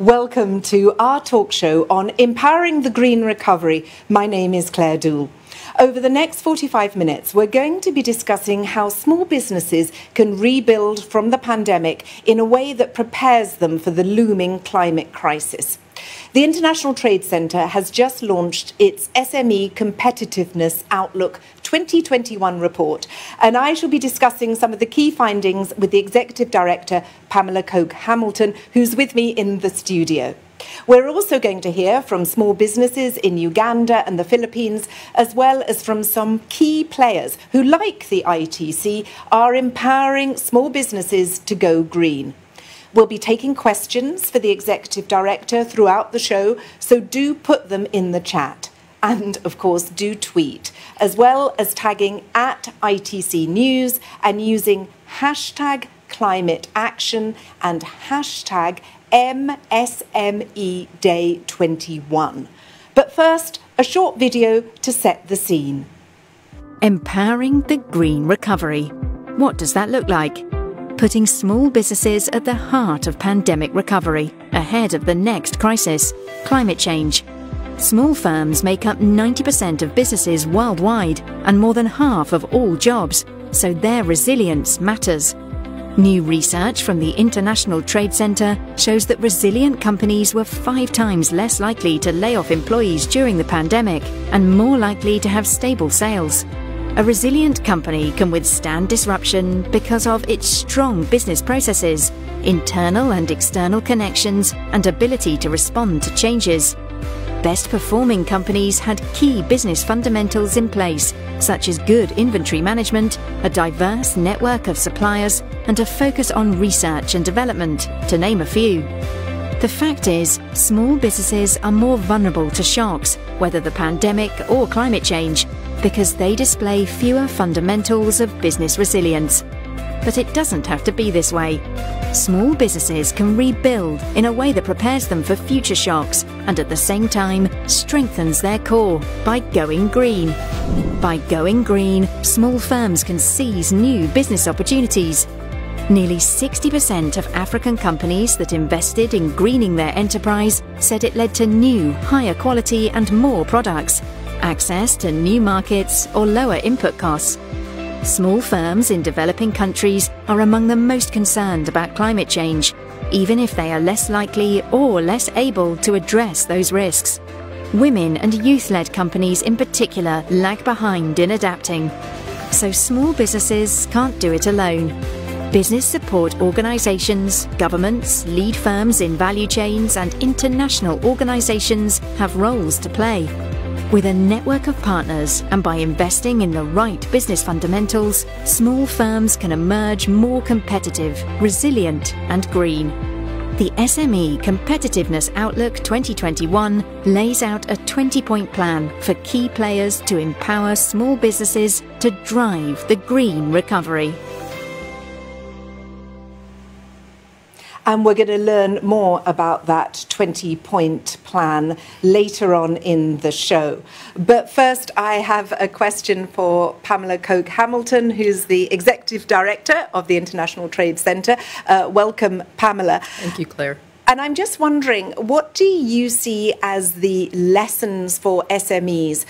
Welcome to our talk show on empowering the green recovery. My name is Claire Dool. Over the next 45 minutes, we're going to be discussing how small businesses can rebuild from the pandemic in a way that prepares them for the looming climate crisis. The International Trade Centre has just launched its SME Competitiveness Outlook 2021 report, and I shall be discussing some of the key findings with the Executive Director, Pamela Coke-Hamilton, who's with me in the studio. We're also going to hear from small businesses in Uganda and the Philippines, as well as from some key players who, like the ITC, are empowering small businesses to go green. We'll be taking questions for the Executive Director throughout the show, so do put them in the chat. And, of course, do tweet, as well as tagging at ITC News and using hashtag Climate Action and hashtag MSME Day 21. But first, a short video to set the scene. Empowering the green recovery. What does that look like? Putting small businesses at the heart of pandemic recovery, ahead of the next crisis, climate change. Small firms make up 90% of businesses worldwide and more than half of all jobs, so their resilience matters. New research from the International Trade Centre shows that resilient companies were 5 times less likely to lay off employees during the pandemic and more likely to have stable sales. A resilient company can withstand disruption because of its strong business processes, internal and external connections, and ability to respond to changes. Best performing companies had key business fundamentals in place, such as good inventory management, a diverse network of suppliers, and a focus on research and development, to name a few. The fact is, small businesses are more vulnerable to shocks, whether the pandemic or climate change, because they display fewer fundamentals of business resilience. But it doesn't have to be this way. Small businesses can rebuild in a way that prepares them for future shocks and at the same time strengthens their core by going green. By going green, small firms can seize new business opportunities. Nearly 60% of African companies that invested in greening their enterprise said it led to new, higher quality and more products, access to new markets or lower input costs. Small firms in developing countries are among the most concerned about climate change, even if they are less likely or less able to address those risks. Women and youth-led companies in particular lag behind in adapting. So small businesses can't do it alone. Business support organisations, governments, lead firms in value chains and international organisations have roles to play. With a network of partners and by investing in the right business fundamentals, small firms can emerge more competitive, resilient and green. The SME Competitiveness Outlook 2021 lays out a 20-point plan for key players to empower small businesses to drive the green recovery. And we're going to learn more about that 20-point plan later on in the show. But first, I have a question for Pamela Coke-Hamilton, who's the Executive Director of the International Trade Centre. Welcome, Pamela. Thank you, Claire. And I'm just wondering, what do you see as the lessons for SMEs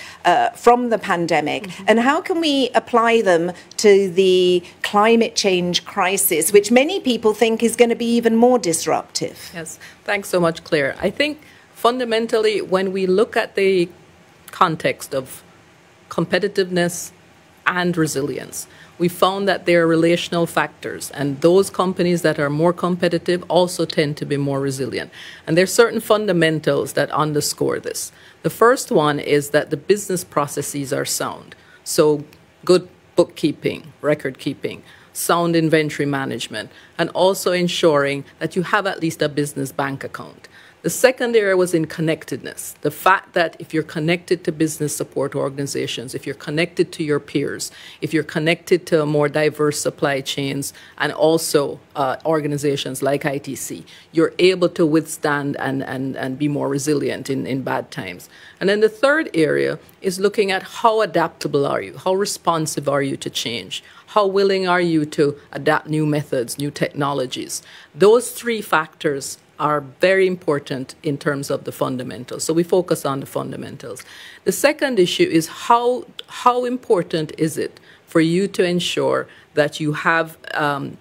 from the pandemic? Mm-hmm. And how can we apply them to the climate change crisis, which many people think is going to be even more disruptive? Yes, thanks so much, Claire. I think fundamentally, when we look at the context of competitiveness and resilience, we found that there are relational factors, and those companies that are more competitive also tend to be more resilient. And there are certain fundamentals that underscore this. The first one is that the business processes are sound. So good bookkeeping, record keeping, sound inventory management, and also ensuring that you have at least a business bank account. The second area was in connectedness. The fact that if you're connected to business support organizations, if you're connected to your peers, if you're connected to more diverse supply chains and also organizations like ITC, you're able to withstand and be more resilient in bad times. And then the third area is looking at how adaptable are you? How responsive are you to change? How willing are you to adapt new methods, new technologies? Those three factors are very important in terms of the fundamentals. So we focus on the fundamentals. The second issue is how important is it for you to ensure that you have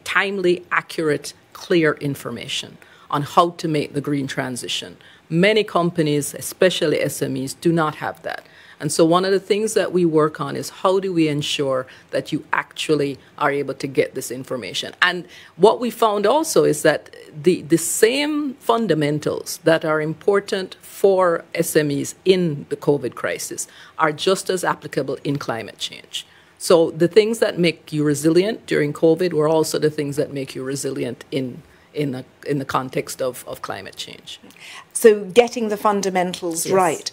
timely, accurate, clear information on how to make the green transition. Many companies, especially SMEs, do not have that. And so one of the things that we work on is how do we ensure that you actually are able to get this information. And what we found also is that the same fundamentals that are important for SMEs in the COVID crisis are just as applicable in climate change. So the things that make you resilient during COVID were also the things that make you resilient in the context of climate change. So getting the fundamentals Yes. right.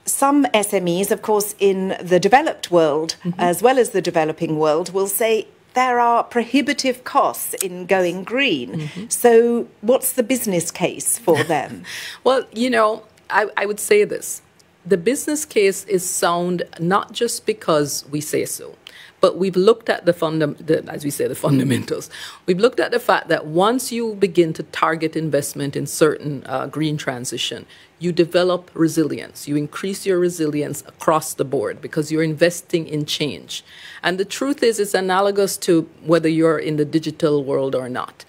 Some SMEs, of course, in the developed world, as well as the developing world, will say there are prohibitive costs in going green. So what's the business case for them? Well, you know, I would say this. The business case is sound not just because we say so, but we've looked at the fundamentals. We've looked at the fact that once you begin to target investment in certain green transition, you develop resilience. You increase your resilience across the board because you're investing in change. And the truth is, it's analogous to whether you're in the digital world or not.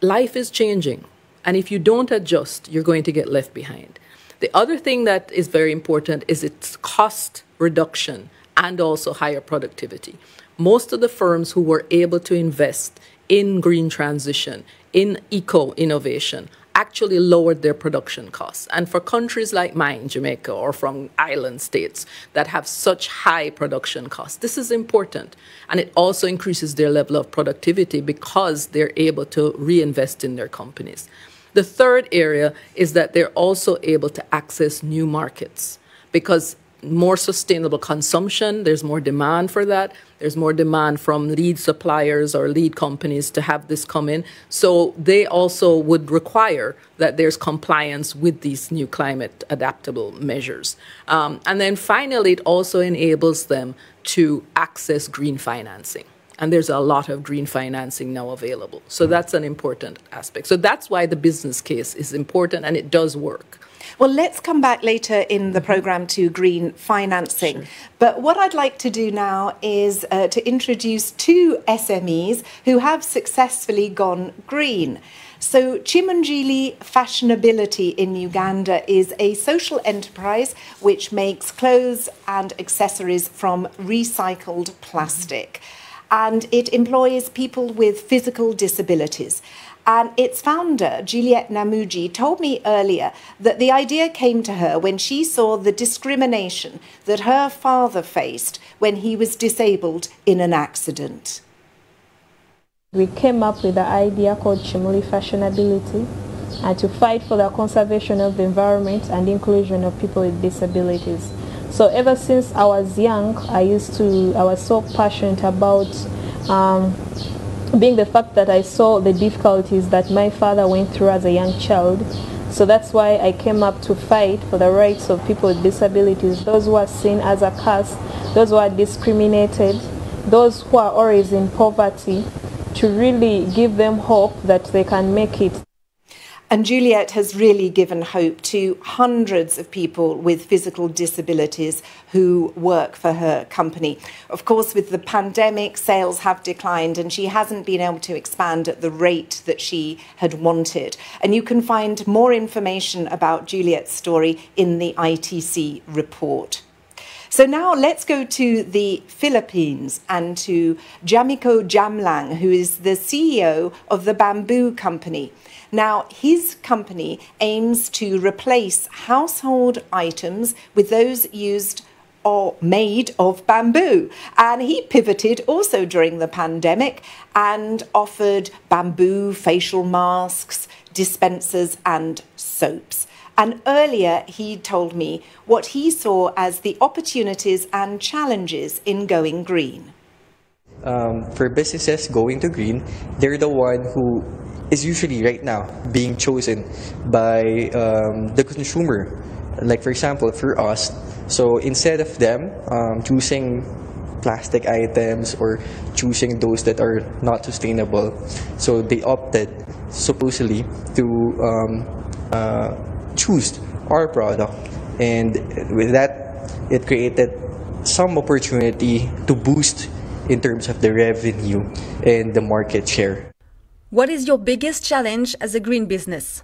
Life is changing. And if you don't adjust, you're going to get left behind. The other thing that is very important is its cost reduction and also higher productivity. Most of the firms who were able to invest in green transition, in eco-innovation, actually lowered their production costs. And for countries like mine, Jamaica, or from island states that have such high production costs, this is important. And it also increases their level of productivity because they're able to reinvest in their companies. The third area is that they're also able to access new markets because more sustainable consumption, there's more demand for that. There's more demand from lead suppliers or lead companies to have this come in. So they also would require that there's compliance with these new climate adaptable measures. And then finally, it also enables them to access green financing. And there's a lot of green financing now available. So that's an important aspect. So that's why the business case is important and it does work. Well, let's come back later in the programme to green financing. Sure. But what I'd like to do now is to introduce two SMEs who have successfully gone green. So Chimunjili Fashionability in Uganda is a social enterprise which makes clothes and accessories from recycled plastic. And it employs people with physical disabilities. And its founder, Juliet Namuji, told me earlier that the idea came to her when she saw the discrimination that her father faced when he was disabled in an accident. We came up with the idea called Chimunjili Fashionability and to fight for the conservation of the environment and inclusion of people with disabilities. So ever since I was young, I was so passionate about being the fact that I saw the difficulties that my father went through as a young child. So that's why I came up to fight for the rights of people with disabilities, those who are seen as a curse, those who are discriminated, those who are always in poverty, to really give them hope that they can make it. And Juliet has really given hope to hundreds of people with physical disabilities who work for her company. Of course, with the pandemic, sales have declined and she hasn't been able to expand at the rate that she had wanted. And you can find more information about Juliet's story in the ITC report. So now let's go to the Philippines and to Jamiko Jamlang, who is the CEO of the Bamboo Company. Now, his company aims to replace household items with those used or made of bamboo. And he pivoted also during the pandemic and offered bamboo facial masks, dispensers and soaps. And earlier he told me what he saw as the opportunities and challenges in going green. For businesses going to green, they're the one who is usually right now being chosen by the consumer. Like for example, for us, so instead of them choosing plastic items or choosing those that are not sustainable. So they opted supposedly to choose our product, and with that, it created some opportunity to boost in terms of the revenue and the market share. What is your biggest challenge as a green business?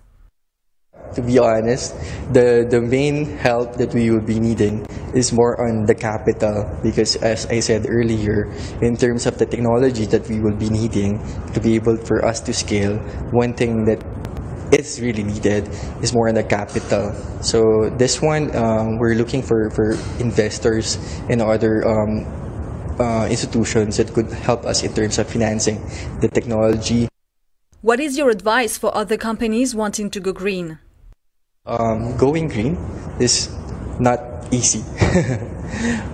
To be honest, the main help that we will be needing is more on the capital, because as I said earlier, in terms of the technology that we will be needing to be able for us to scale, one thing that is really needed is more on the capital. So this one, we're looking for investors and other institutions that could help us in terms of financing the technology. What is your advice for other companies wanting to go green? Going green is not easy,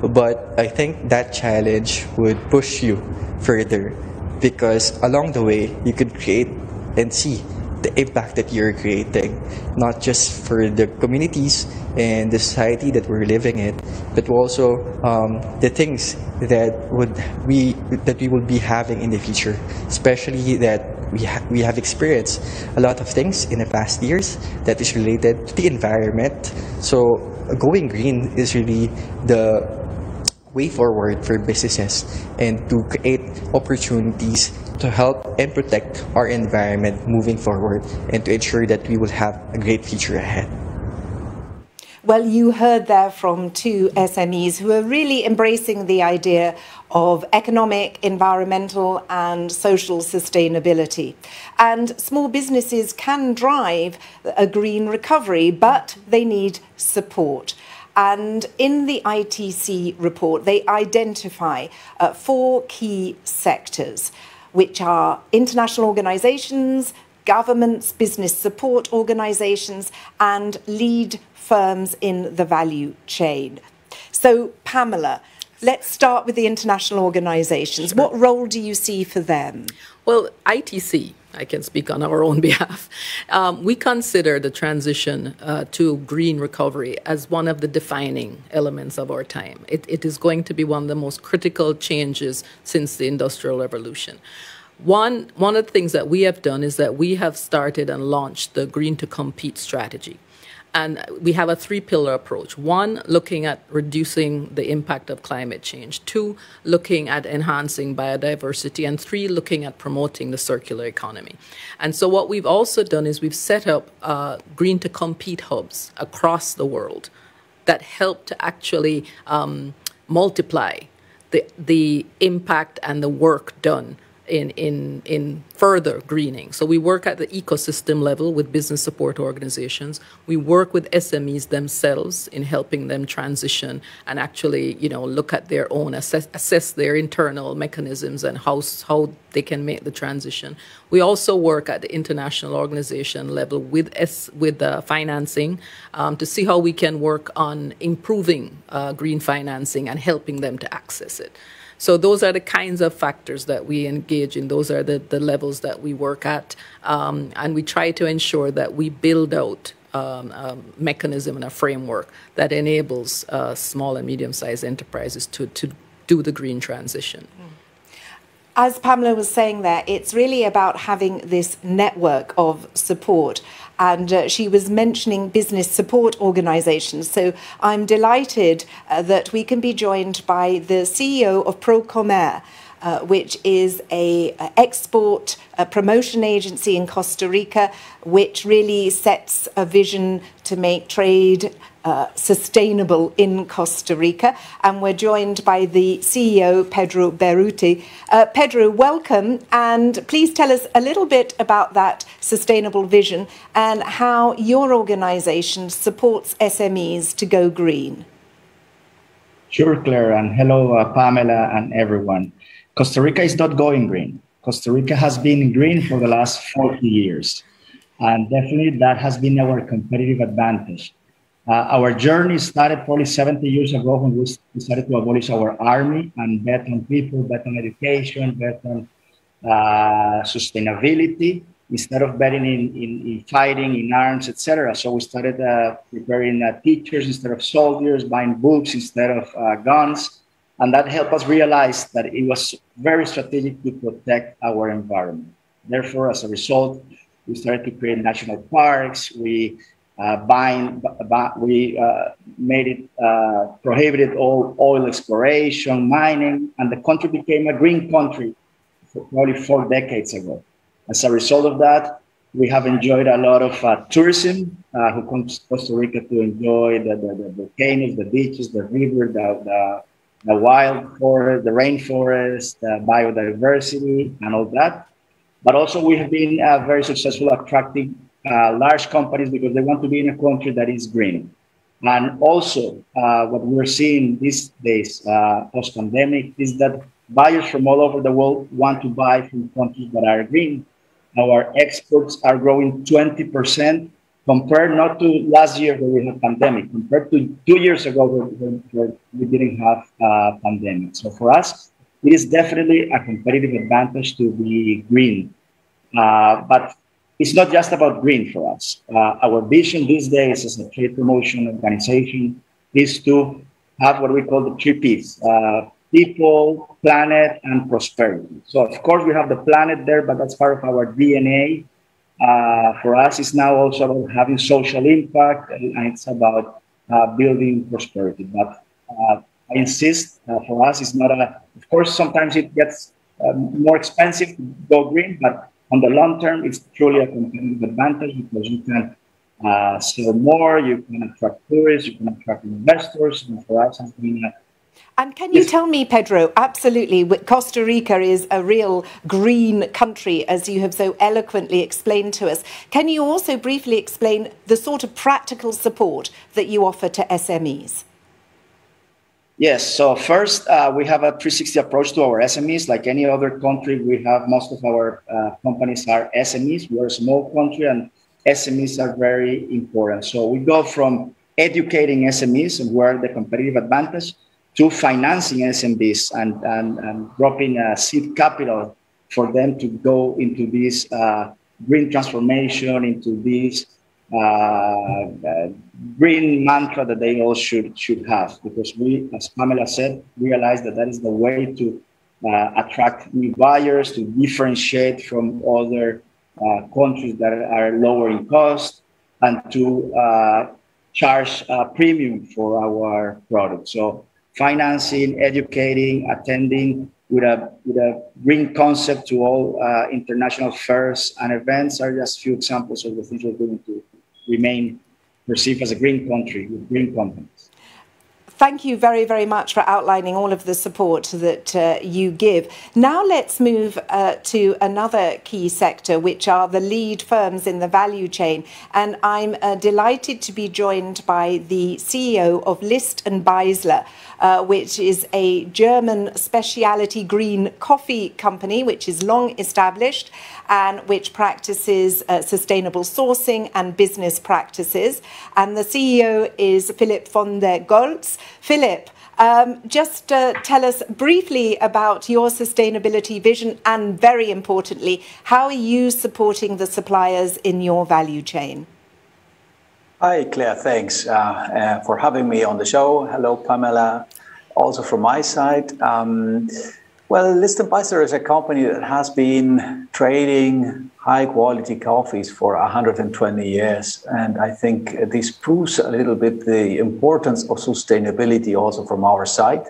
but I think that challenge would push you further, because along the way you could create and see the impact that you're creating, not just for the communities and the society that we're living in, but also the things that we will be having in the future, especially that we have experienced a lot of things in the past years that is related to the environment. So going green is really the way forward for businesses and to create opportunities to help and protect our environment moving forward, and to ensure that we will have a great future ahead. Well, you heard there from two SMEs who are really embracing the idea of economic, environmental and social sustainability. And small businesses can drive a green recovery, but they need support. And in the ITC report, they identify 4 key sectors, which are international organisations, governments, business support organisations, and lead firms in the value chain. So, Pamela, let's start with the international organisations. Sure. What role do you see for them? Well, ITC, I can speak on our own behalf. We consider the transition to green recovery as one of the defining elements of our time. It is going to be one of the most critical changes since the Industrial Revolution. One of the things that we have done is that we have started and launched the Green to Compete strategy. And we have a 3-pillar approach. 1, looking at reducing the impact of climate change. 2, looking at enhancing biodiversity. And 3, looking at promoting the circular economy. And so what we've also done is we've set up Green to Compete hubs across the world that help to actually multiply the impact and the work done in further greening. So we work at the ecosystem level with business support organizations. We work with SMEs themselves in helping them transition and actually, look at their own, assess their internal mechanisms and how they can make the transition. We also work at the international organization level with financing to see how we can work on improving green financing and helping them to access it. So those are the kinds of factors that we engage in. Those are the levels that we work at. And we try to ensure that we build out a mechanism and a framework that enables small and medium-sized enterprises to do the green transition. As Pamela was saying there, it's really about having this network of support. And she was mentioning business support organisations. So I'm delighted that we can be joined by the CEO of ProComer, which is an export promotion agency in Costa Rica, which really sets a vision to make trade sustainable in Costa Rica. And we're joined by the CEO, Pedro Berruti. Pedro, welcome. And please tell us a little bit about that sustainable vision and how your organisation supports SMEs to go green. Sure, Claire, and hello, Pamela and everyone. Costa Rica is not going green. Costa Rica has been green for the last 40 years. And definitely that has been our competitive advantage. Our journey started probably 70 years ago when we decided to abolish our army and bet on people, bet on education, bet on sustainability, instead of betting in fighting, in arms, etc. So we started preparing teachers instead of soldiers, buying books instead of guns. And that helped us realize that it was very strategic to protect our environment. Therefore, as a result, we started to create national parks. We made it prohibited all oil exploration, mining, and the country became a green country probably 4 decades ago. As a result of that, we have enjoyed a lot of tourism who comes to Costa Rica to enjoy the volcanoes, the beaches, the river, the wild forest, the rainforest, the biodiversity, and all that. But also we have been very successful attracting large companies because they want to be in a country that is green. And also what we're seeing these days, post-pandemic, is that buyers from all over the world want to buy from countries that are green. Our exports are growing 20% compared not to last year when we had pandemic, compared to 2 years ago when we didn't have pandemic. So for us, it is definitely a competitive advantage to be green. But it's not just about green for us. Our vision these days as a trade promotion organization is to have what we call the 3 Ps. People, planet, and prosperity. So of course we have the planet there, but that's part of our DNA. For us, it's now also about having social impact, and it's about building prosperity. But I insist, for us, it's not of course, sometimes it gets more expensive to go green, but on the long term, it's truly a competitive advantage because you can sell more, you can attract tourists, you can attract investors, and for us, it's been And can you tell me, Pedro, absolutely, Costa Rica is a real green country, as you have so eloquently explained to us. Can you also briefly explain the sort of practical support that you offer to SMEs? Yes, so first, we have a 360 approach to our SMEs. Like any other country, we have most of our companies are SMEs. We're a small country and SMEs are very important. So we go from educating SMEs and where the competitive advantage to financing SMBs and dropping seed capital for them to go into this green transformation, into this green mantra that they all should have. Because we, as Pamela said, realize that that is the way to attract new buyers, to differentiate from other countries that are lower in cost, and to charge a premium for our product. So financing, educating, attending with a green concept to all international fairs and events are just few examples of the things we're doing to remain perceived as a green country with green companies. Thank you very, very much for outlining all of the support that you give. Now let's move to another key sector, which are the lead firms in the value chain. And I'm delighted to be joined by the CEO of List & Beisler, which is a German specialty green coffee company, which is long established and which practices sustainable sourcing and business practices. And the CEO is Philipp von der Goltz. Philip, just tell us briefly about your sustainability vision and, very importantly, how are you supporting the suppliers in your value chain? Hi, Claire. Thanks for having me on the show. Hello, Pamela. Also from my side. Well, List & Beisler is a company that has been trading high-quality coffees for 120 years. And I think this proves a little bit the importance of sustainability also from our side.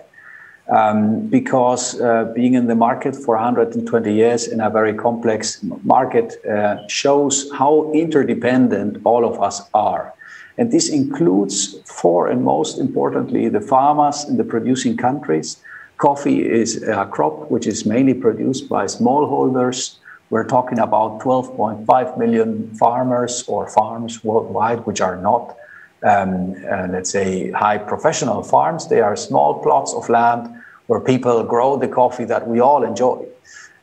Because being in the market for 120 years in a very complex market shows how interdependent all of us are. And this includes, for and most importantly, the farmers in the producing countries. Coffee is a crop which is mainly produced by smallholders. We're talking about 12.5 million farmers or farms worldwide, which are not, let's say, high professional farms. They are small plots of land where people grow the coffee that we all enjoy.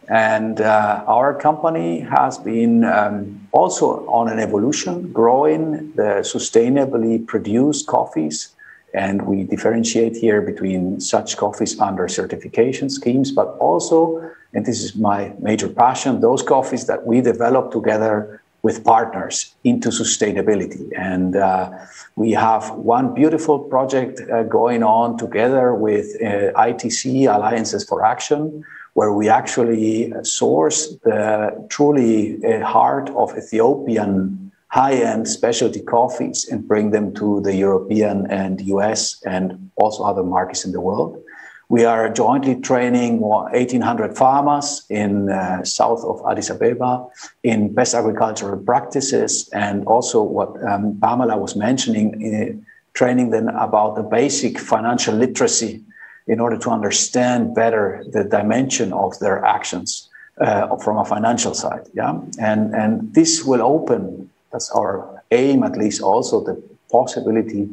And our company has been also on an evolution, growing the sustainably produced coffees. And we differentiate here between such coffees under certification schemes, but also, and this is my major passion, those coffees that we develop together with partners into sustainability. And we have one beautiful project going on together with ITC, Alliances for Action, where we actually source the truly heart of Ethiopian high-end specialty coffees and bring them to the European and US and also other markets in the world. We are jointly training 1,800 farmers in south of Addis Ababa in best agricultural practices, and also what Pamela was mentioning, training them about the basic financial literacy in order to understand better the dimension of their actions from a financial side. Yeah, and this will open, that's our aim at least, also the possibility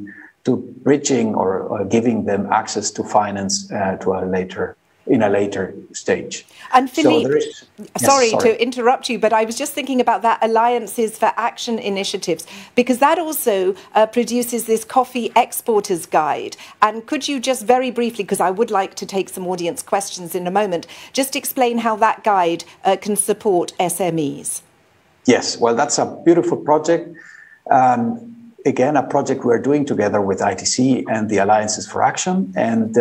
to bridging or giving them access to finance in a later stage. And Philippe, so sorry to interrupt you, but I was just thinking about that Alliances for Action initiatives, because that also produces this coffee exporters guide. And could you just very briefly, because I would like to take some audience questions in a moment, just explain how that guide can support SMEs? Yes, well, that's a beautiful project. Again, a project we're doing together with ITC and the Alliances for Action. And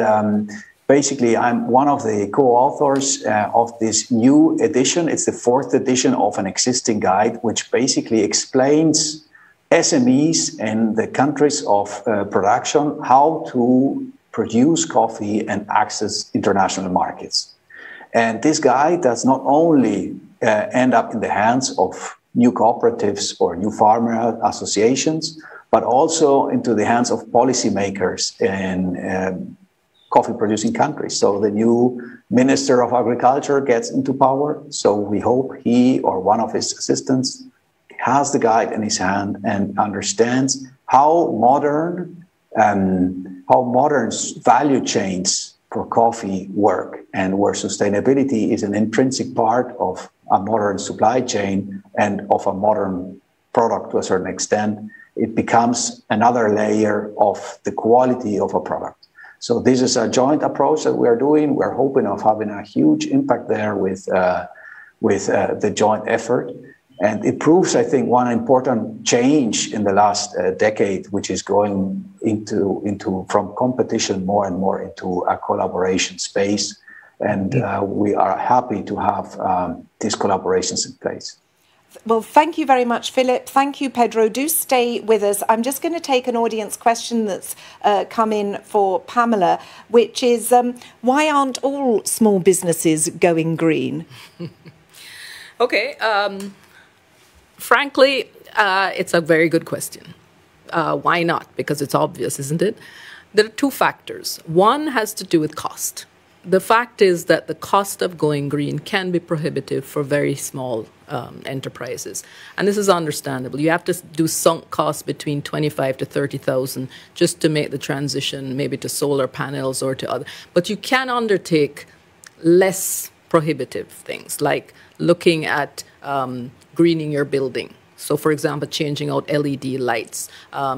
basically, I'm one of the co-authors of this new edition. It's the 4th edition of an existing guide, which basically explains SMEs in the countries of production how to produce coffee and access international markets. And this guide does not only end up in the hands of new cooperatives or new farmer associations, but also into the hands of policymakers in coffee-producing countries. So the new Minister of Agriculture gets into power. So we hope he or one of his assistants has the guide in his hand and understands how modern value chains for coffee work, and where sustainability is an intrinsic part of a modern supply chain and of a modern product to a certain extent. It becomes another layer of the quality of a product. So this is a joint approach that we are doing. We're hoping of having a huge impact there with the joint effort. And it proves, I think, one important change in the last decade, which is going into from competition more and more into a collaboration space. And we are happy to have these collaborations in place. Well, thank you very much, Philip. Thank you, Pedro. Do stay with us. I'm just going to take an audience question that's come in for Pamela, which is, why aren't all small businesses going green? Okay. Frankly, it's a very good question. Why not? Because it's obvious, isn't it? There are two factors. One has to do with cost. The fact is that the cost of going green can be prohibitive for very small enterprises. And this is understandable. You have to do sunk costs between 25 to 30,000 just to make the transition maybe to solar panels or to other. But you can undertake less prohibitive things like looking at greening your building. So, for example, changing out LED lights,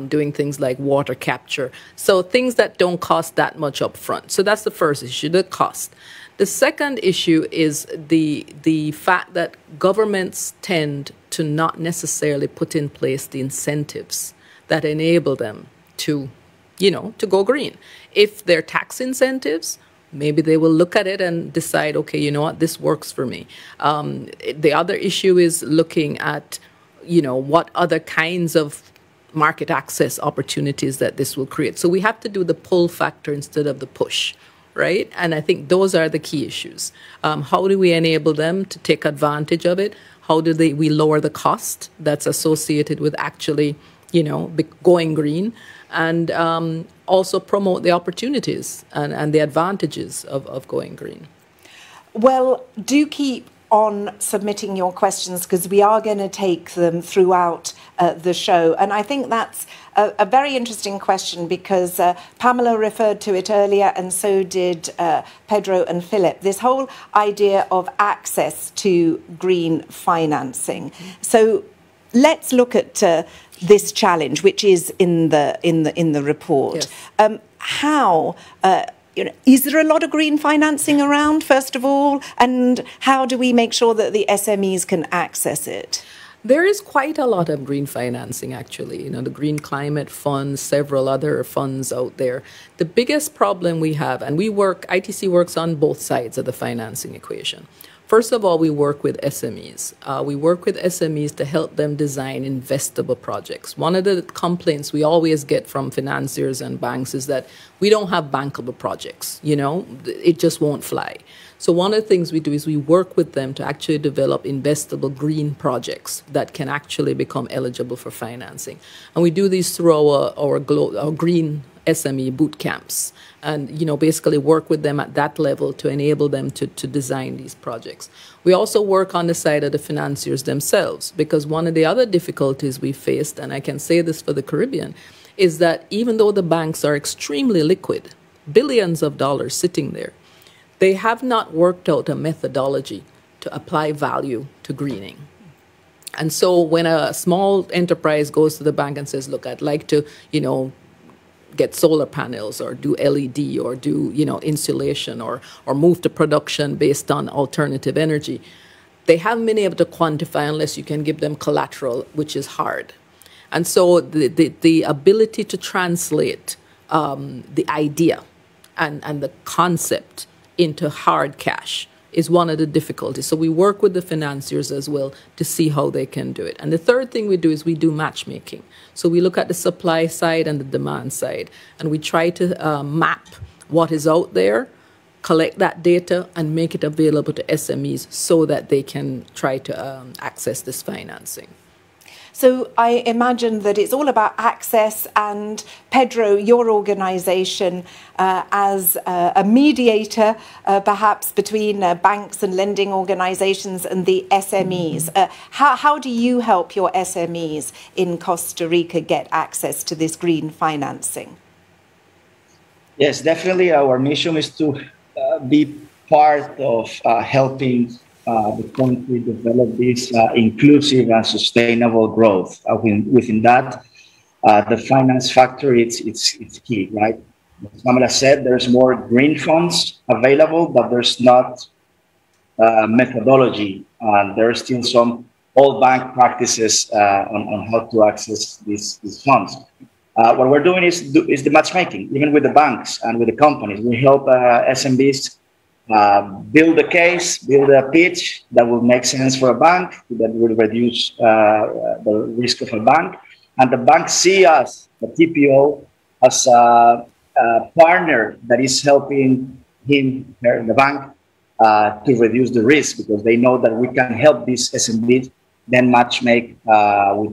doing things like water capture. So things that don't cost that much up front. So that's the first issue, the cost. The second issue is the fact that governments tend to not necessarily put in place the incentives that enable them to, to go green. If they're tax incentives, maybe they will look at it and decide, okay, you know what, this works for me. The other issue is looking at what other kinds of market access opportunities that this will create. So we have to do the pull factor instead of the push, right? And I think those are the key issues. How do we enable them to take advantage of it? How do we lower the cost that's associated with actually, going green? And also promote the opportunities and the advantages of going green. Well, do keep on submitting your questions, because we are going to take them throughout the show. And I think that's a very interesting question, because Pamela referred to it earlier, and so did Pedro and Philip, this whole idea of access to green financing. So let's look at this challenge, which is in the report. Yes. How is there a lot of green financing around, first of all? And how do we make sure that the SMEs can access it? There is quite a lot of green financing, actually. You know, the Green Climate Fund, several other funds out there. The biggest problem we have, and ITC works on both sides of the financing equation. First of all, we work with SMEs. We work with SMEs to help them design investable projects. One of the complaints we always get from financiers and banks is that we don't have bankable projects. You know, it just won't fly. So one of the things we do is we work with them to actually develop investable green projects that can actually become eligible for financing. And we do these through our green SME boot camps, and basically work with them at that level to enable them to design these projects. We also work on the side of the financiers themselves, because one of the other difficulties we faced, and I can say this for the Caribbean, is that even though the banks are extremely liquid, billions of dollars sitting there, they have not worked out a methodology to apply value to greening. And so when a small enterprise goes to the bank and says, look, I'd like to, get solar panels or do LED or do, insulation or move to production based on alternative energy, they haven't been able to quantify unless you can give them collateral, which is hard. And so the ability to translate the idea and the concept into hard cash is one of the difficulties. So we work with the financiers as well to see how they can do it. And the third thing we do is we do matchmaking. So we look at the supply side and the demand side, and we try to map what is out there, collect that data, and make it available to SMEs so that they can try to access this financing. So I imagine that it's all about access, and Pedro, your organisation, as a mediator, perhaps between banks and lending organisations and the SMEs. How do you help your SMEs in Costa Rica get access to this green financing? Yes, definitely. Our mission is to be part of helping the country develop this inclusive and sustainable growth. Within that, the finance factor, it's key, right? As Pamela said, there's more green funds available, but there's not methodology, and there are still some old bank practices on how to access these funds. What we're doing is the matchmaking, even with the banks and with the companies. We help SMBs build a case, build a pitch that will make sense for a bank, that will reduce the risk of a bank. And the bank see us, the TPO, as a partner that is helping the bank, to reduce the risk, because they know that we can help these SMBs then matchmake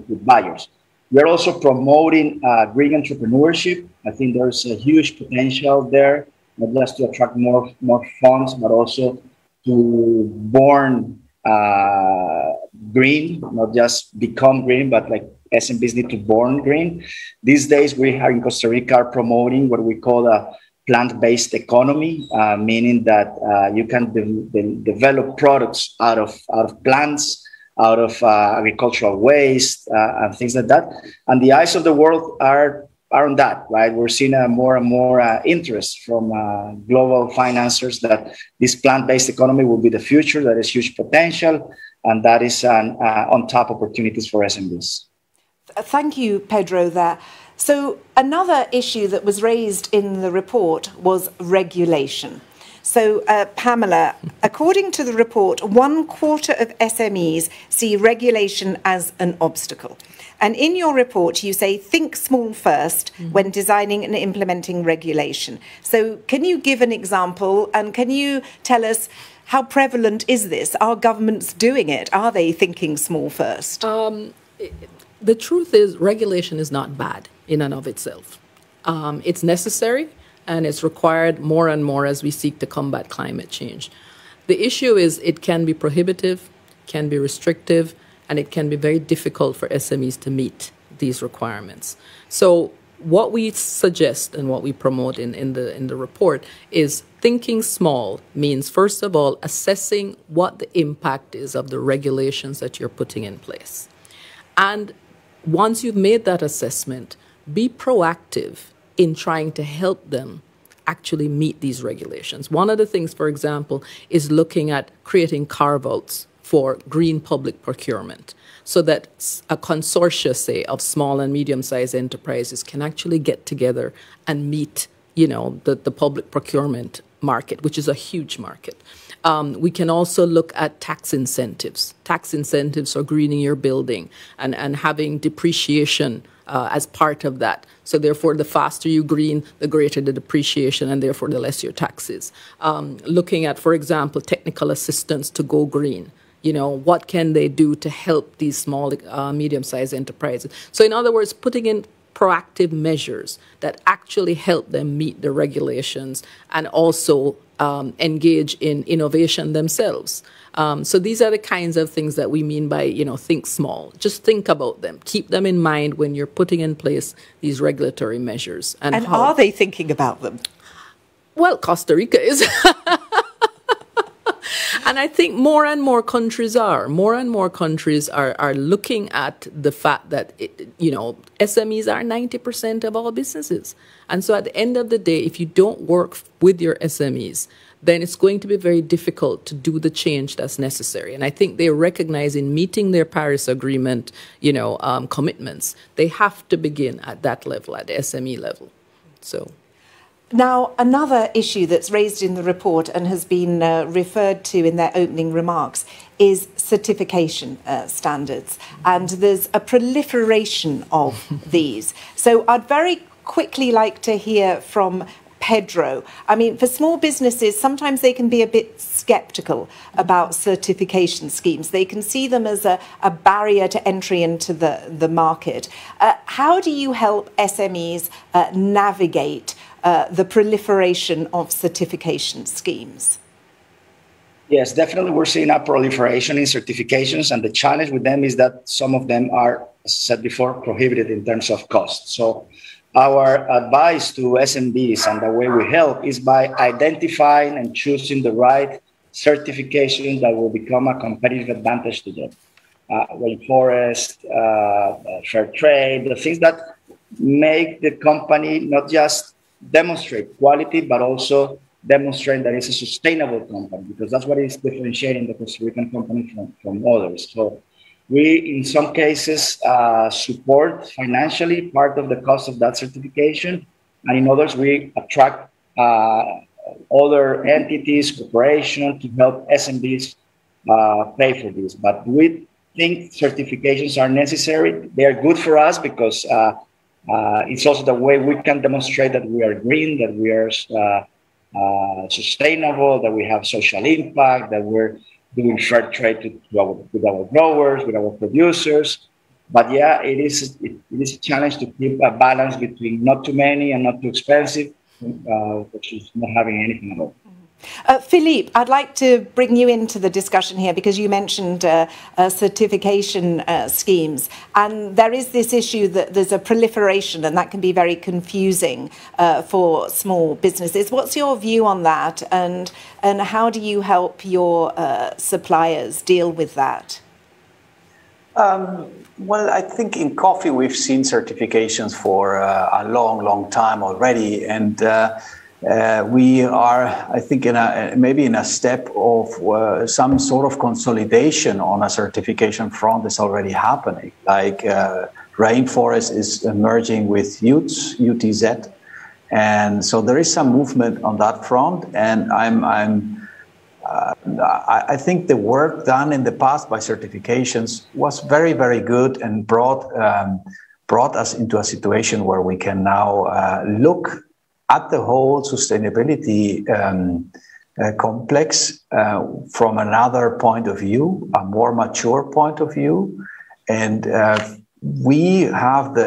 with buyers. We're also promoting green entrepreneurship. I think there's a huge potential there, not just to attract more funds, but also to born green, not just become green, but like SMBs need to born green. These days, we are in Costa Rica are promoting what we call a plant-based economy, meaning that you can develop products out of plants, out of agricultural waste, and things like that. And the eyes of the world are on that, right? We're seeing more and more interest from global financiers that this plant-based economy will be the future, that is huge potential, and that is on top opportunities for SMBs. Thank you, Pedro, there. So another issue that was raised in the report was regulation. So, Pamela, according to the report, 1/4 of SMEs see regulation as an obstacle. And in your report, you say, think small first when designing and implementing regulation. So can you give an example, and can you tell us how prevalent is this? Are governments doing it? Are they thinking small first? The truth is, regulation is not bad in and of itself. It's necessary, and it's required more and more as we seek to combat climate change. The issue is it can be prohibitive, can be restrictive, and it can be very difficult for SMEs to meet these requirements. So what we suggest and what we promote in the report is thinking small means, first of all, assessing what the impact is of the regulations that you're putting in place. And once you've made that assessment, be proactive in trying to help them actually meet these regulations. One of the things, for example, is looking at creating carve-outs for green public procurement, so that a consortia, say, of small and medium-sized enterprises can actually get together and meet, the public procurement market, which is a huge market. We can also look at tax incentives for greening your building and having depreciation as part of that. So therefore, the faster you green, the greater the depreciation, and therefore the less your taxes. Looking at, for example, technical assistance to go green. What can they do to help these small, medium-sized enterprises? So in other words, putting in proactive measures that actually help them meet the regulations and also engage in innovation themselves. So these are the kinds of things that we mean by, think small. Just think about them. Keep them in mind when you're putting in place these regulatory measures. And are they thinking about them? Well, Costa Rica is. And I think more and more countries are. More and more countries are looking at the fact that, SMEs are 90% of all businesses. And so at the end of the day, if you don't work with your SMEs, then it's going to be very difficult to do the change that's necessary. And I think they recognize in meeting their Paris Agreement, commitments, they have to begin at that level, at the SME level. So. Now, another issue that's raised in the report and has been referred to in their opening remarks is certification standards. And there's a proliferation of these. So I'd very quickly like to hear from Pedro. I mean, for small businesses, sometimes they can be a bit sceptical about certification schemes. They can see them as a barrier to entry into the market. How do you help SMEs navigate the proliferation of certification schemes? Yes, definitely we're seeing a proliferation in certifications, and the challenge with them is that some of them are, as I said before, prohibited in terms of cost. So our advice to SMBs and the way we help is by identifying and choosing the right certification that will become a competitive advantage to them. Rainforest, fair trade, the things that make the company not just demonstrate quality, but also demonstrate that it's a sustainable company, because that's what is differentiating the Costa Rican company from others. So we, in some cases, support financially part of the cost of that certification, and in others, we attract other entities, corporations, to help SMBs pay for this. But we think certifications are necessary. They are good for us because it's also the way we can demonstrate that we are green, that we are sustainable, that we have social impact, that we're doing fair trade with our growers, with our producers. But yeah, it is a challenge to keep a balance between not too many and not too expensive, which is not having anything at all. Philippe, I'd like to bring you into the discussion here because you mentioned certification schemes, and there is this issue that there's a proliferation, and that can be very confusing for small businesses. What's your view on that, and how do you help your suppliers deal with that? Well, I think in coffee we've seen certifications for a long time already, and we are, I think, maybe in a step of some sort of consolidation on a certification front is already happening. Like Rainforest is merging with UTZ, and so there is some movement on that front. And I think the work done in the past by certifications was very, very good and brought us into a situation where we can now look at the whole sustainability complex from another point of view, a more mature point of view. And we have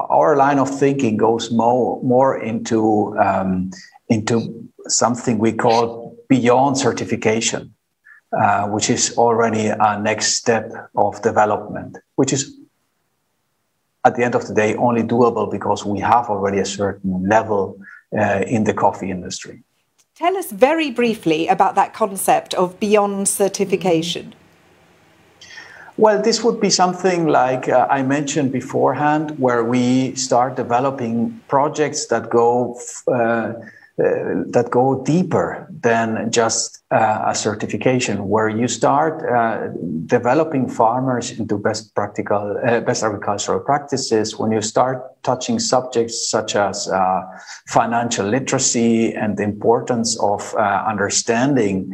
our line of thinking goes more into something we call beyond certification, which is already a next step of development, which is at the end of the day only doable because we have already a certain level in the coffee industry. Tell us very briefly about that concept of beyond certification. Well, this would be something like I mentioned beforehand, where we start developing projects that go that go deeper than just a certification, where you start developing farmers into best agricultural practices, when you start touching subjects such as financial literacy and the importance of understanding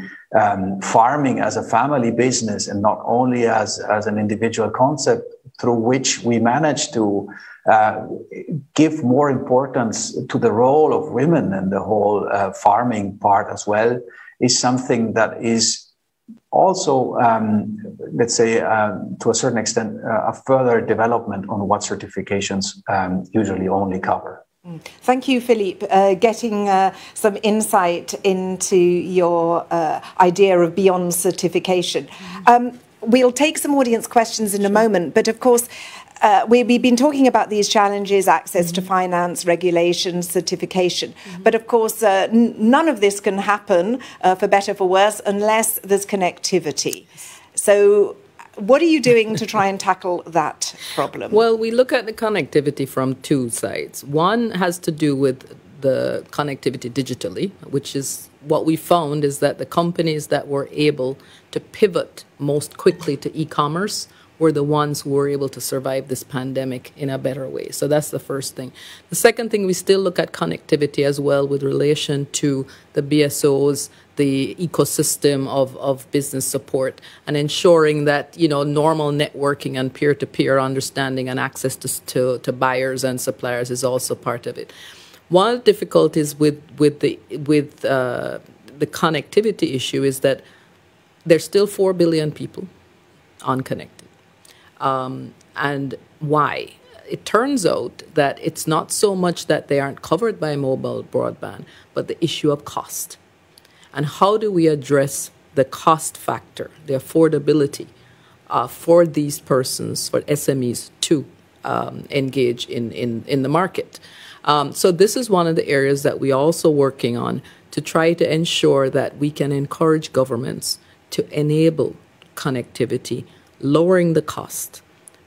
farming as a family business and not only as an individual concept, through which we manage to give more importance to the role of women and the whole farming part as well, is something that is also, let's say, to a certain extent, a further development on what certifications usually only cover. Thank you, Philippe, getting some insight into your idea of beyond certification. We'll take some audience questions in a moment, but of course, we've been talking about these challenges, access to finance, regulation, certification. But of course, none of this can happen, for better, for worse, unless there's connectivity. So what are you doing to try and tackle that problem? Well, we look at the connectivity from two sides. One has to do with the connectivity digitally, which is what we found is that the companies that were able to pivot most quickly to e-commerce were the ones who were able to survive this pandemic in a better way. So that's the first thing. The second thing, we still look at connectivity as well with relation to the BSOs, the ecosystem of business support, and ensuring that, you know, normal networking and peer-to-peer understanding and access to buyers and suppliers is also part of it. One of the difficulties with the connectivity issue is that there's still 4 billion people unconnected. And why? It turns out that it's not so much that they aren't covered by mobile broadband, but the issue of cost. And how do we address the cost factor, the affordability for these persons, for SMEs to engage in the market? So this is one of the areas that we're also working on to try to ensure that we can encourage governments to enable connectivity, lowering the cost,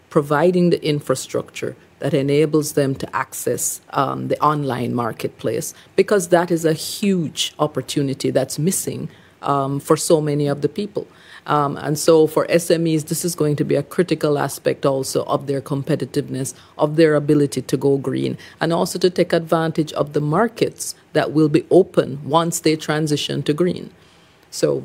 providing the infrastructure that enables them to access the online marketplace, because that is a huge opportunity that's missing for so many of the people. And so for SMEs, this is going to be a critical aspect also of their competitiveness, of their ability to go green, and also to take advantage of the markets that will be open once they transition to green. So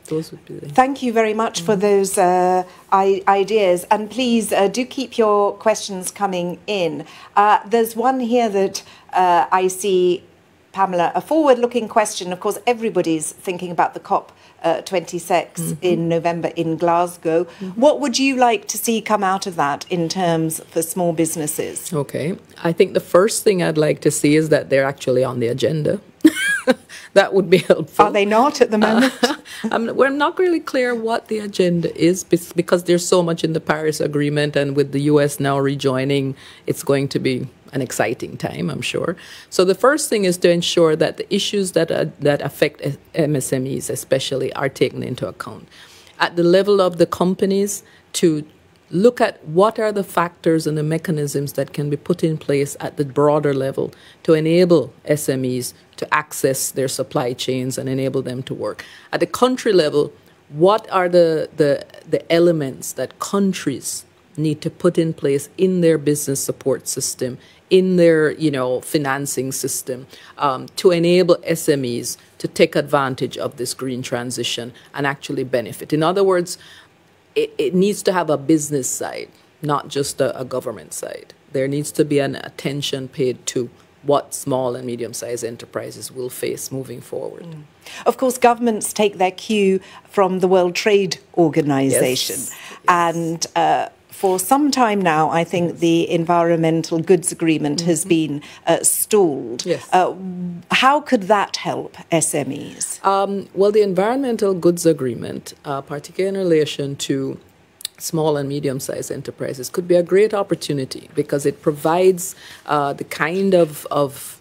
those would be the... Thank you very much for those ideas. And please do keep your questions coming in. There's one here that I see, Pamela, a forward-looking question. Of course, everybody's thinking about the COP26 in November in Glasgow. What would you like to see come out of that in terms for small businesses? Okay. I think the first thing I'd like to see is that they're actually on the agenda. That would be helpful. Are they not at the moment? We're not really clear what the agenda is, because there's so much in the Paris Agreement, and with the US now rejoining, it's going to be an exciting time, I'm sure. So the first thing is to ensure that the issues that affect MSMEs especially are taken into account. At the level of the companies, to look at what are the factors and the mechanisms that can be put in place at the broader level to enable SMEs to access their supply chains and enable them to work. At the country level, what are the elements that countries need to put in place in their business support system, in their financing system, to enable SMEs to take advantage of this green transition and actually benefit. In other words, it needs to have a business side, not just a government side. There needs to be an attention paid to what small and medium-sized enterprises will face moving forward. Of course, governments take their cue from the World Trade Organization. Yes. And for some time now, I think the Environmental Goods Agreement has been stalled. Yes. How could that help SMEs? Well, the Environmental Goods Agreement, particularly in relation to small and medium-sized enterprises, could be a great opportunity because it provides the kind of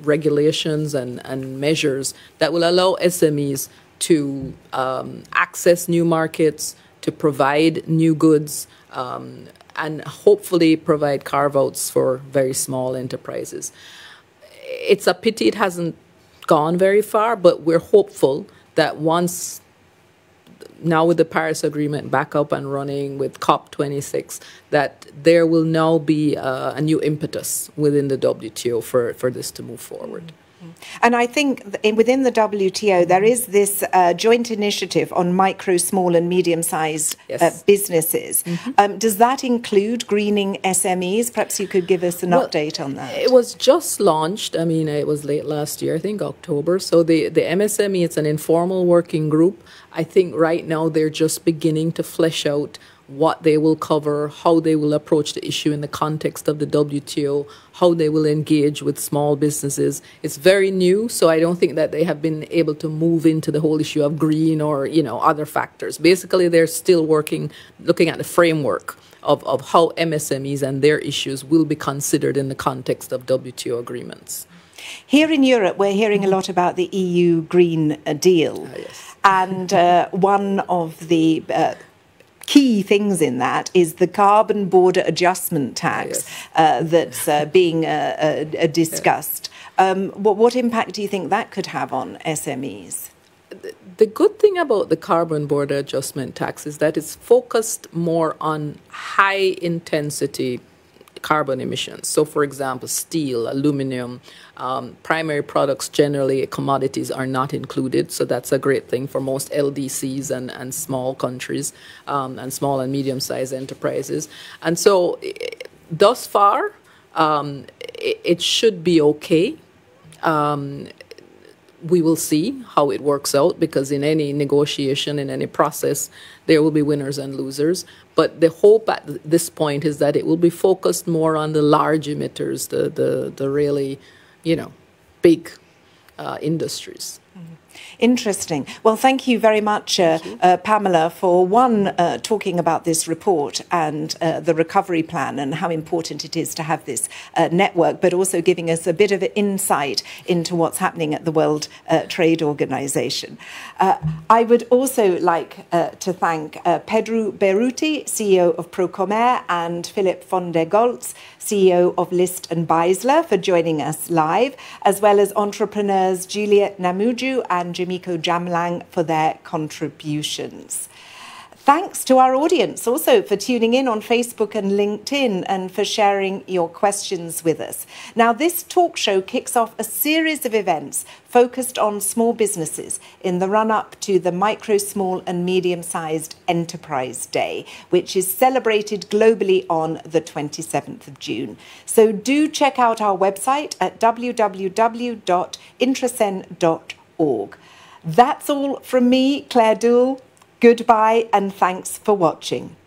regulations and measures that will allow SMEs to access new markets, to provide new goods, and hopefully provide carve-outs for very small enterprises. It's a pity it hasn't gone very far, but we're hopeful that once, now with the Paris Agreement back up and running with COP26, that there will now be a new impetus within the WTO for this to move forward. And I think within the WTO, there is this joint initiative on micro, small and medium-sized businesses. Does that include greening SMEs? Perhaps you could give us an update on that. It was just launched. I mean, it was late last year, I think October. So the MSME, it's an informal working group. I think right now they're just beginning to flesh out what they will cover, how they will approach the issue in the context of the WTO, how they will engage with small businesses. It's very new, so I don't think that they have been able to move into the whole issue of green or, other factors. Basically, they're still looking at the framework of how MSMEs and their issues will be considered in the context of WTO agreements. Here in Europe, we're hearing a lot about the EU Green Deal. And one of the key things in that is the carbon border adjustment tax that's being discussed. What impact do you think that could have on SMEs? The good thing about the carbon border adjustment tax is that it's focused more on high intensity carbon emissions. So, for example, steel, aluminum, primary products, generally commodities, are not included. So that's a great thing for most LDCs and small countries and small and medium-sized enterprises. And so thus far, it should be okay. We will see how it works out, because in any negotiation, in any process, there will be winners and losers. But the hope at this point is that it will be focused more on the large emitters, the really, big industries. Interesting. Well, thank you very much, Pamela, for talking about this report and the recovery plan and how important it is to have this network, but also giving us a bit of insight into what's happening at the World Trade Organization. I would also like to thank Pedro Beruti, CEO of Procomer, and Philip von der Goltz, CEO of List and Beisler, for joining us live, as well as entrepreneurs Juliet Namuju and Jamiko Jamlang for their contributions. Thanks to our audience also for tuning in on Facebook and LinkedIn and for sharing your questions with us. Now, this talk show kicks off a series of events focused on small businesses in the run-up to the Micro, Small and Medium-Sized Enterprise Day, which is celebrated globally on the 27th of June. So do check out our website at www.intracen.org. That's all from me, Claire Dool. Goodbye and thanks for watching.